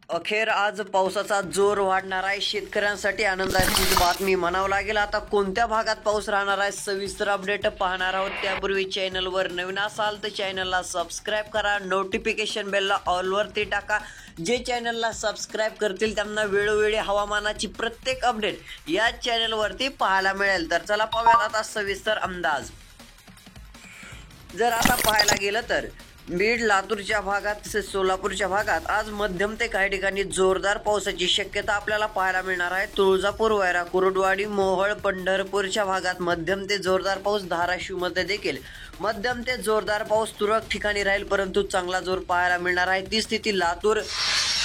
अखेर आज पावसाचा जोर वाढणार आहे. शेतकऱ्यांसाठी आनंदाची बातमी म्हणावं लागेल. आता कोणत्या भागात पाऊस राहणार आहे सविस्तर अपडेट पाहणार आहोत. त्यापूर्वी चॅनलवर नवीन असाल तर चॅनलला सबस्क्राईब करा, नोटिफिकेशन बेलला ऑलवरती टाका. जे चॅनलला सबस्क्राईब करतील त्यांना वेळोवेळी हवामानाची प्रत्येक अपडेट या चॅनलवरती पाहायला मिळेल. तर चला पाहूयात आता सविस्तर अंदाज. जर आता पाहायला गेलं तर बीड, लातूरच्या भागात, सोलापूरच्या भागात आज मध्यम ते काही ठिकाणी जोरदार पावसाची शक्यता आपल्याला पाहायला मिळणार आहे. तुळजापूर, वैरा, कुर्डुवाडी, मोहोळ, पंढरपूरच्या भागात मध्यम ते जोरदार पाऊस. धाराशिवमध्ये देखील मध्यम ते जोरदार पाऊस तुरळक ठिकाणी राहील, परंतु चांगला जोर पाहायला मिळणार आहे. ती स्थिती लातूर,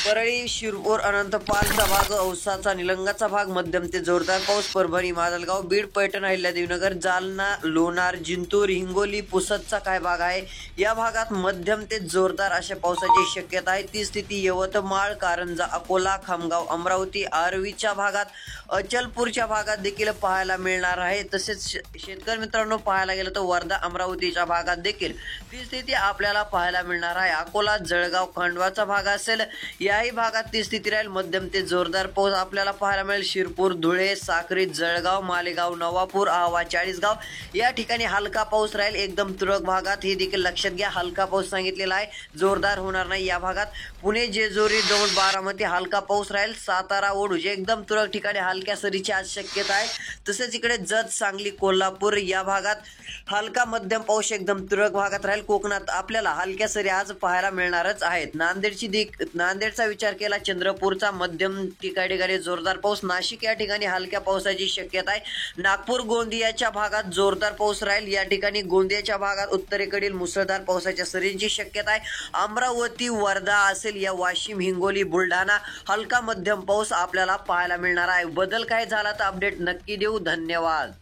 परळी, शिरपूर, अनंतपालचा भाग, औसाचा, निलंगाचा भाग मध्यम ते जोरदार पाऊस. परभणी, माजलगाव, बीड, पैठण, अहिल्यादेवीनगर, जालना, लोणार, जिंतूर, हिंगोली, पुसदचा काय भाग आहे या भागात मध्यम ते जोरदार अशा पावसाची शक्यता आहे. ती स्थिती यवतमाळ, कारंजा, अकोला, खामगाव, अमरावती, आर्वीच्या भागात, अचलपूरच्या भागात देखील पाहायला मिळणार आहे. तसेच शेतकरी मित्रांनो पाहायला गेलं तर वर्धा, अमरावतीच्या भागात देखील ती स्थिती आपल्याला पाहायला मिळणार आहे. अकोला, जळगाव, खंडवाचा भाग असेल याही भागात ती स्थिती राहील. मध्यम ते जोरदार पाऊस आपल्याला पाहायला मिळेल. शिरपूर, धुळे, साक्री, जळगाव, मालेगाव, नवापूर, आव्हा, चाळीसगाव या ठिकाणी हलका पाऊस राहील. एकदम तुरळक भागात हे देखील लक्षात घ्या, हलका पाऊस सांगितलेला आहे, जोरदार होणार नाही या भागात. पुणे, जेजुरी, दौंड, बारामती हलका पाऊस राहील. सातारा, ओढूज एकदम तुरळक ठिकाणी हलक्या सरीची आज शक्यता आहे. तसेच इकडे जत, सांगली, कोल्हापूर या भागात हलका मध्यम पाऊस एकदम तुरळक भागात राहील. कोकणात आपल्याला हलक्या सरी आज पाहायला मिळणारच आहेत. नांदेडचा विचार केला, चंद्रपूरचा मध्यम ठिकाणी जोरदार पाऊस. नाशिक या ठिकाणी हलक्या पावसाची शक्यता आहे. नागपूर, गोंदियाच्या भागात जोरदार पाऊस राहील. या ठिकाणी गोंदियाच्या भागात उत्तरेकडील मुसळधार पावसाच्या सरींची शक्यता आहे. अमरावती, वर्धा असेल या वाशिम, हिंगोली, बुलढाणा हलका मध्यम पाऊस आपल्याला पाहायला मिळणार आहे. बदल काय झाला तर अपडेट नक्की देऊ. धन्यवाद.